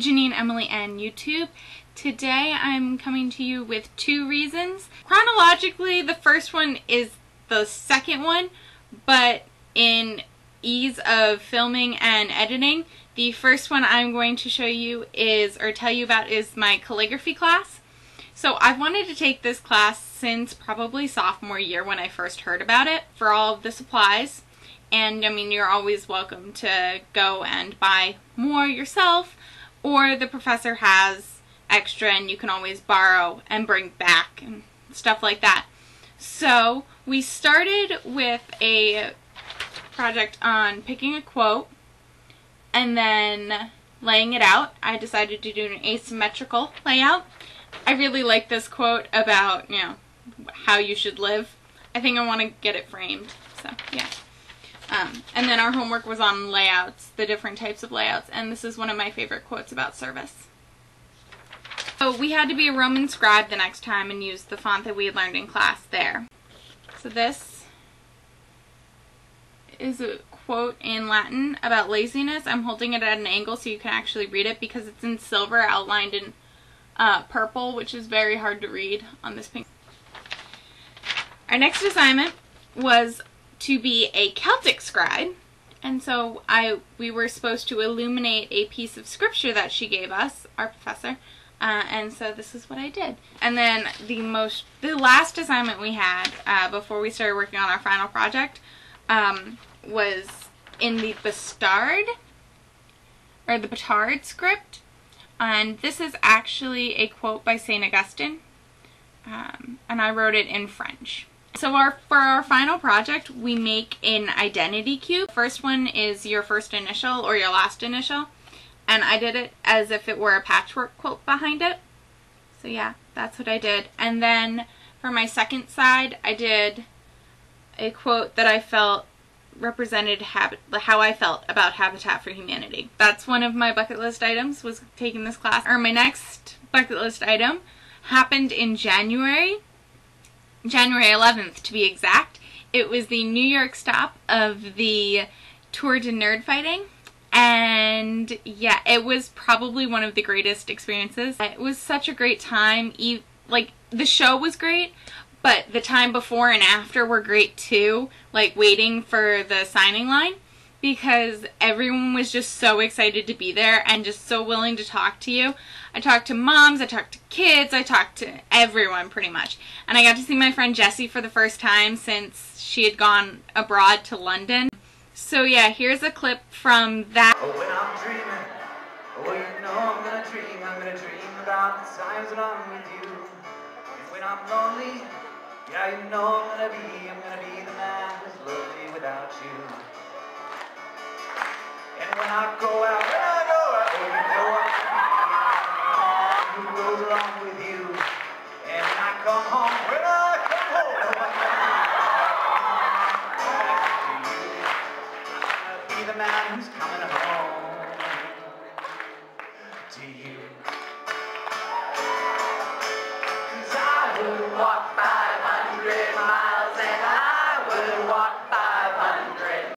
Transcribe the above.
Janine, Emily, and YouTube. Today I'm coming to you with two reasons. Chronologically, the first one is the second one, but in ease of filming and editing, the first one I'm going to show you is, or tell you about, is my calligraphy class. So I've wanted to take this class since probably sophomore year when I first heard about it, for all of the supplies. And I mean, you're always welcome to go and buy more yourself, or the professor has extra and you can always borrow and bring back and stuff like that. So we started with a project on picking a quote and then laying it out. I decided to do an asymmetrical layout. I really like this quote about, you know, how you should live. I think I want to get it framed, so yeah. And then our homework was on layouts, the different types of layouts, and this is one of my favorite quotes about service. So we had to be a Roman scribe the next time and use the font that we had learned in class there. So this is a quote in Latin about laziness. I'm holding it at an angle so you can actually read it because it's in silver outlined in purple, which is very hard to read on this pink. Our next assignment was to be a Celtic scribe, and so we were supposed to illuminate a piece of scripture that she gave us, our professor, and so this is what I did. And then the last assignment we had before we started working on our final project was in the Bastard script, and this is actually a quote by St. Augustine, and I wrote it in French. So for our final project, we make an identity cube. First one is your first initial or your last initial, and I did it as if it were a patchwork quilt behind it. So yeah, that's what I did. And then for my second side, I did a quote that I felt represented how I felt about Habitat for Humanity. That's one of my bucket list items, was taking this class. Or my next bucket list item happened in January 11th to be exact. It was the New York stop of the Tour de Nerd Fighting, and yeah, it was probably one of the greatest experiences. It was such a great time. Like, the show was great, but the time before and after were great too, like waiting for the signing line, because everyone was just so excited to be there and just so willing to talk to you. I talked to moms, I talked to kids, I talked to everyone pretty much. And I got to see my friend Jessie for the first time since she had gone abroad to London. So yeah, here's a clip from that. Oh, when I'm dreaming, oh, you know I'm gonna dream about the times that I'm with you. And when I'm lonely, yeah, you know I'm gonna be the man who's lonely without you. And when I go out, oh, you know I'm who goes along with you. And when I come home, I'm gonna be the man who's coming home to you.